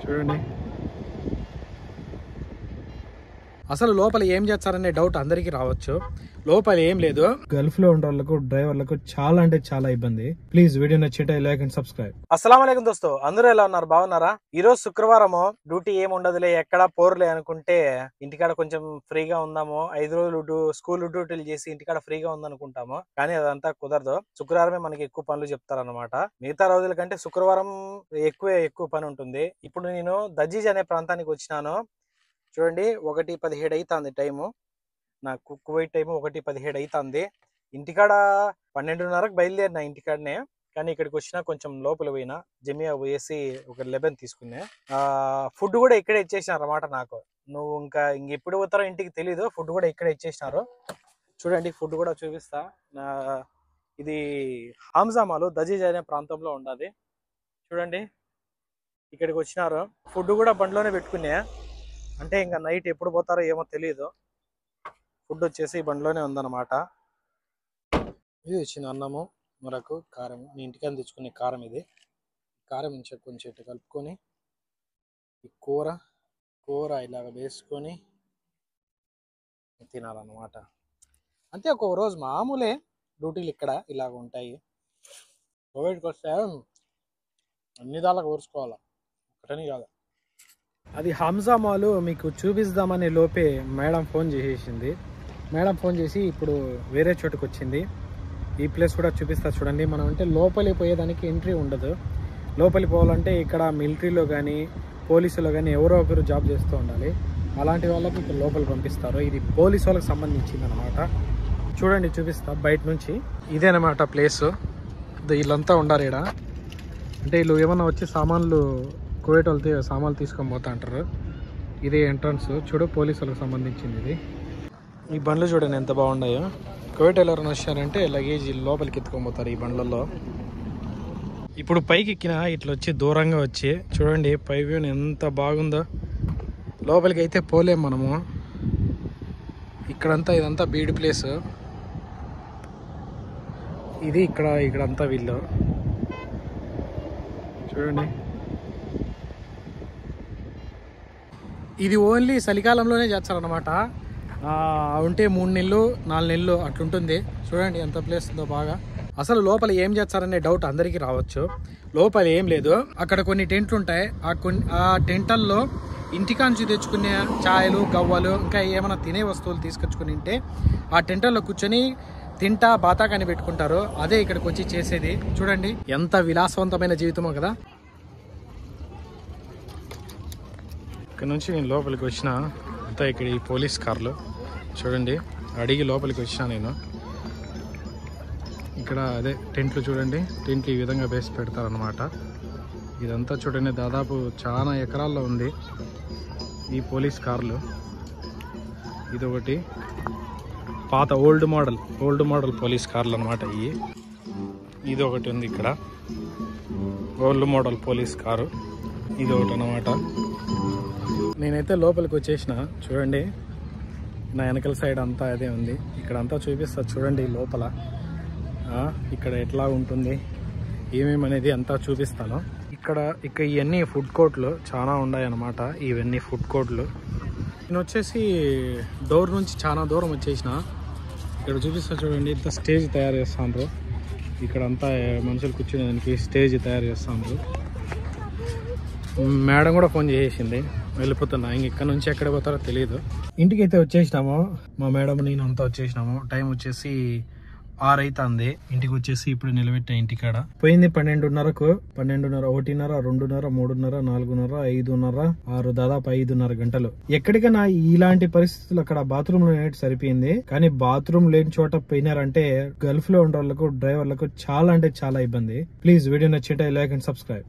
చూడండి. అసలు లోపల ఏం చేస్తారనే డౌట్ అందరికి రావచ్చు. లోపల ఏం లేదు. గల్ఫ్ లో ఉండే వాళ్ళకు డ్రైవర్లకు చాలా అంటే చాలా ఇబ్బంది. ప్లీజ్ వీడియో నచ్చితే లైక్ అండ్ సబ్స్క్రైబ్. అస్సలాము అలైకుం దోస్తు, అందరూ ఎలా ఉన్నారు? బాగున్నారా? ఈ రోజు శుక్రవారం, డ్యూటీ ఏమి ఉండదులే, ఎక్కడా పోర్లే అనుకుంటే ఇంటికాడ కొంచెం ఫ్రీగా ఉందాము. 5 రోజులు స్కూల్ డ్యూటీలు చేసి ఇంటికాడ ఫ్రీగా ఉందనుకుంటాము, కానీ అదంతా కుదరదు. శుక్రవారమే మనకి ఎక్కువ పనులు చెప్తారనమాట. మిగతా రోజుల కంటే శుక్రవారం ఎక్కువ పని ఉంటుంది. ఇప్పుడు నేను దజీజ్ అనే ప్రాంతానికి వచ్చినాను. చూడండి, 1:17 అవుతుంది టైము. నాకు కువైట్ టైము 1:17 అవుతుంది. ఇంటికాడ 12:30కు బయలుదేరిన ఇంటికాడనే, కానీ ఇక్కడికి వచ్చినా కొంచెం లోపల పోయినా, జమియా పోయేసి ఒక 11 తీసుకున్నా. ఫుడ్ కూడా ఇక్కడే ఇచ్చేసినారు అనమాట నాకు. నువ్వు ఇంకెప్పుడు పోతారో ఇంటికి తెలీదు. ఫుడ్ కూడా ఇక్కడే ఇచ్చేసినారు. చూడండి, ఫుడ్ కూడా చూపిస్తా. ఇది హంజా మాల్ దజీజ్ అనే ప్రాంతంలో ఉండదు. చూడండి, ఇక్కడికి వచ్చినారు. ఫుడ్ కూడా బండిలోనే పెట్టుకున్నా, అంటే ఇంకా నైట్ ఎప్పుడు పోతారో ఏమో తెలియదు. ఫుడ్ వచ్చేసి బండిలోనే ఉందన్నమాట. ఇది ఇచ్చిన అన్నము, మరొక కారం. నేను ఇంటికని తెచ్చుకునే కారం ఇది. కారం ఇంచ కొంచెం ఇట్టు కలుపుకొని ఈ కూర ఇలాగ వేసుకొని తినాలన్నమాట. అంతే, ఒక్కొక్క రోజు మామూలే డ్యూటీలు ఇక్కడ ఇలాగ ఉంటాయి. కోవిడ్కి వస్తే అన్ని దాకా కోర్చుకోవాలి, ఒకటని కాదు. అది హంజా మాల్ మీకు చూపిద్దామనే లోపే మేడం ఫోన్ చేసేసింది. మేడం ఫోన్ చేసి ఇప్పుడు వేరే చోటుకు వచ్చింది. ఈ ప్లేస్ కూడా చూపిస్తా చూడండి. మనం అంటే లోపలికి పోయేదానికి ఎంట్రీ ఉండదు. లోపలికి పోవాలంటే ఇక్కడ మిలిటరీలో కానీ పోలీసులో కానీ ఎవరో ఒకరు జాబ్ చేస్తూ ఉండాలి. అలాంటి వాళ్ళకి ఇక్కడ లోపలికి పంపిస్తారు. ఇది పోలీసు వాళ్ళకి సంబంధించింది అనమాట. చూడండి, చూపిస్తా బయట నుంచి. ఇదే అనమాట ప్లేస్. వీళ్ళంతా ఉండారు ఇక్కడ. అంటే వీళ్ళు ఏమన్నా వచ్చి సామాన్లు కువైట్ వాళ్ళతో సామాన్లు తీసుకొని పోతా అంటారు. ఇదే ఎంట్రన్స్. చూడు, పోలీసు వాళ్ళకి సంబంధించింది ఇది. ఈ బండ్లు చూడండి ఎంత బాగున్నాయో. కువైట్ ఎవరైనా వచ్చారంటే లగేజ్ లోపలికి ఎత్తుకొని పోతారు ఈ బండ్లలో. ఇప్పుడు పైకి ఎక్కిన ఇట్లా వచ్చి దూరంగా వచ్చి చూడండి పై వ్యూని ఎంత బాగుందో. లోపలికి అయితే పోలేం మనము. ఇదంతా బీడ్ ప్లేస్. ఇది ఇక్కడంతా వీళ్ళు చూడండి. ఇది ఓన్లీ చలికాలంలోనే చేస్తారనమాట. ఉంటే 3 నెలలు 4 నెలలు అట్లుంటుంది. చూడండి ఎంత ప్లేస్ ఉందో బాగా. అసలు లోపల ఏం చేస్తారనే డౌట్ అందరికీ రావచ్చు. లోపల ఏం లేదు. అక్కడ కొన్ని టెంట్లు ఉంటాయి. ఆ టెంట్లలో ఇంటికాంచి తెచ్చుకునే ఛాయలు, గవ్వలు, ఇంకా ఏమైనా తినే వస్తువులు తీసుకొచ్చుకుని ఉంటే ఆ టెంట్లలో కూర్చొని తింటా బాతాకాని పెట్టుకుంటారు. అదే ఇక్కడికి వచ్చి చేసేది. చూడండి ఎంత విలాసవంతమైన జీవితమో కదా. ఇక్కడ నుంచి నేను లోపలికి వచ్చిన అంతా ఇక్కడ ఈ పోలీస్ కార్లు చూడండి. అడిగి లోపలికి వచ్చిన నేను. ఇక్కడ అదే టెంట్లు చూడండి. టెంట్లు ఈ విధంగా వేసి పెడతారనమాట. ఇదంతా చూడండి దాదాపు చాలా ఎకరాల్లో ఉంది ఈ పోలీస్ కార్లు. ఇదొకటి పాత ఓల్డ్ మోడల్ పోలీస్ కార్లు అనమాట. ఇది ఒకటి ఉంది ఇక్కడ, ఓల్డ్ మోడల్ పోలీస్ కారు. ఇది ఒకటి అనమాట. నేనైతే లోపలికి వచ్చేసిన. చూడండి నా వెనకల సైడ్ అంతా అదే ఉంది. ఇక్కడంతా చూపిస్తా చూడండి లోపల. ఇక్కడ ఎట్లా ఉంటుంది ఏమేమి అనేది అంతా చూపిస్తాను. ఇక్కడ ఇవన్నీ ఫుడ్ కోర్ట్లు చాలా ఉన్నాయి అన్నమాట. ఇవన్నీ ఫుడ్ కోర్ట్లు. నేను వచ్చేసి డోర్ నుంచి చాలా దూరం వచ్చేసిన. ఇక్కడ చూపిస్తా చూడండి. ఇంత స్టేజ్ తయారు చేస్తాను. ఇక్కడంతా మనుషులు కూర్చునేదానికి స్టేజ్ తయారు చేస్తాను. మేడం కూడా ఫోన్ చేసేసింది, వెళ్ళిపోతున్నా. ఇక్కడ నుంచి ఎక్కడ పోతారో తెలియదు. ఇంటికి అయితే వచ్చేసినాము. మా మేడం నేను అంతా వచ్చేసినాము. టైం వచ్చేసి 6 అవుతుంది. ఇంటికి వచ్చేసి ఇప్పుడు నిలబెట్టా ఇంటికాడ. పోయింది 12:30కు. 12:30, 1:30, 2:30, 3:30, 4:30, 5:30, 6, దాదాపు 5:30 గంటలు. ఎక్కడికైనా ఇలాంటి పరిస్థితులు అక్కడ బాత్రూమ్ లో సరిపోయింది. కానీ బాత్రూమ్ లేని చోట పోయినారంటే గల్ఫ్ లో ఉండే వాళ్ళకు డ్రైవర్లకు చాలా అంటే చాలా ఇబ్బంది. ప్లీజ్ వీడియో నచ్చితే లైక్ అండ్ సబ్స్క్రైబ్.